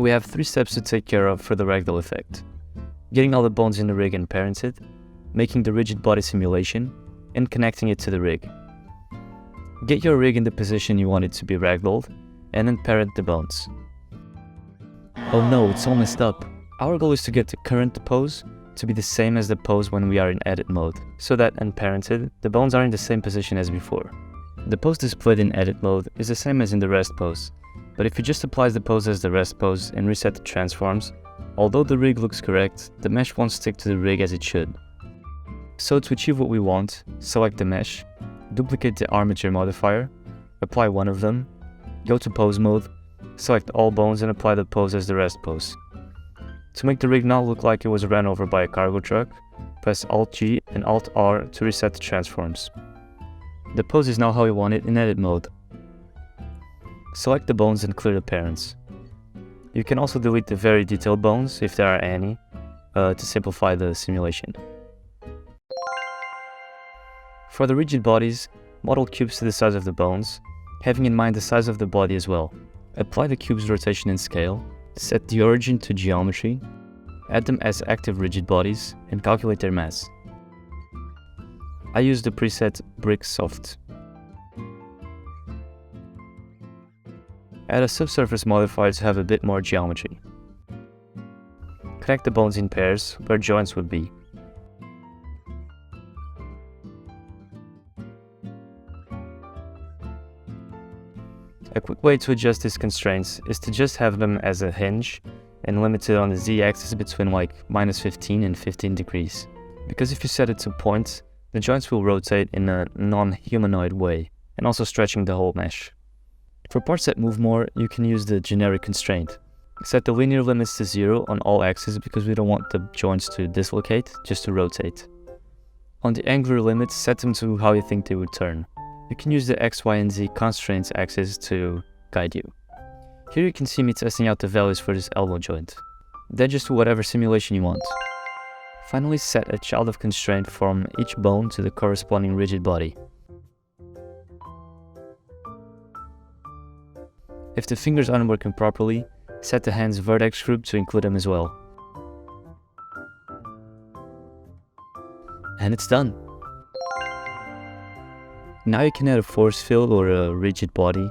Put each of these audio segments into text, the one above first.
We have 3 steps to take care of for the ragdoll effect: getting all the bones in the rig and parented, making the rigid body simulation, and connecting it to the rig. Get your rig in the position you want it to be ragdolled, and then parent the bones. Oh no, it's all messed up. Our goal is to get the current pose to be the same as the pose when we are in edit mode, so that unparented, the bones are in the same position as before. The pose displayed in edit mode is the same as in the rest pose, but if you just apply the pose as the rest pose and reset the transforms, although the rig looks correct, the mesh won't stick to the rig as it should. So to achieve what we want, select the mesh, duplicate the armature modifier, apply one of them, go to pose mode, select all bones and apply the pose as the rest pose. To make the rig not look like it was ran over by a cargo truck, press Alt-G and Alt-R to reset the transforms. The pose is now how we want it in edit mode. Select the bones and clear the parents. You can also delete the very detailed bones, if there are any, to simplify the simulation. For the rigid bodies, model cubes to the size of the bones, having in mind the size of the body as well. Apply the cube's rotation and scale, set the origin to geometry, add them as active rigid bodies, and calculate their mass. I use the preset Brick Soft. Add a subsurface modifier to have a bit more geometry. Connect the bones in pairs where joints would be. A quick way to adjust these constraints is to just have them as a hinge and limit it on the z-axis between like -15 and 15 degrees. Because if you set it to points, the joints will rotate in a non-humanoid way, and also stretching the whole mesh. For parts that move more, you can use the generic constraint. Set the linear limits to 0 on all axes because we don't want the joints to dislocate, just to rotate. On the angular limits, set them to how you think they would turn. You can use the X, Y, and Z constraints axes to guide you. Here you can see me testing out the values for this elbow joint. Then just do whatever simulation you want. Finally, set a child of constraint from each bone to the corresponding rigid body. If the fingers aren't working properly, set the hands vertex group to include them as well. And it's done! Now you can add a force field or a rigid body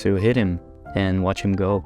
to hit him and watch him go.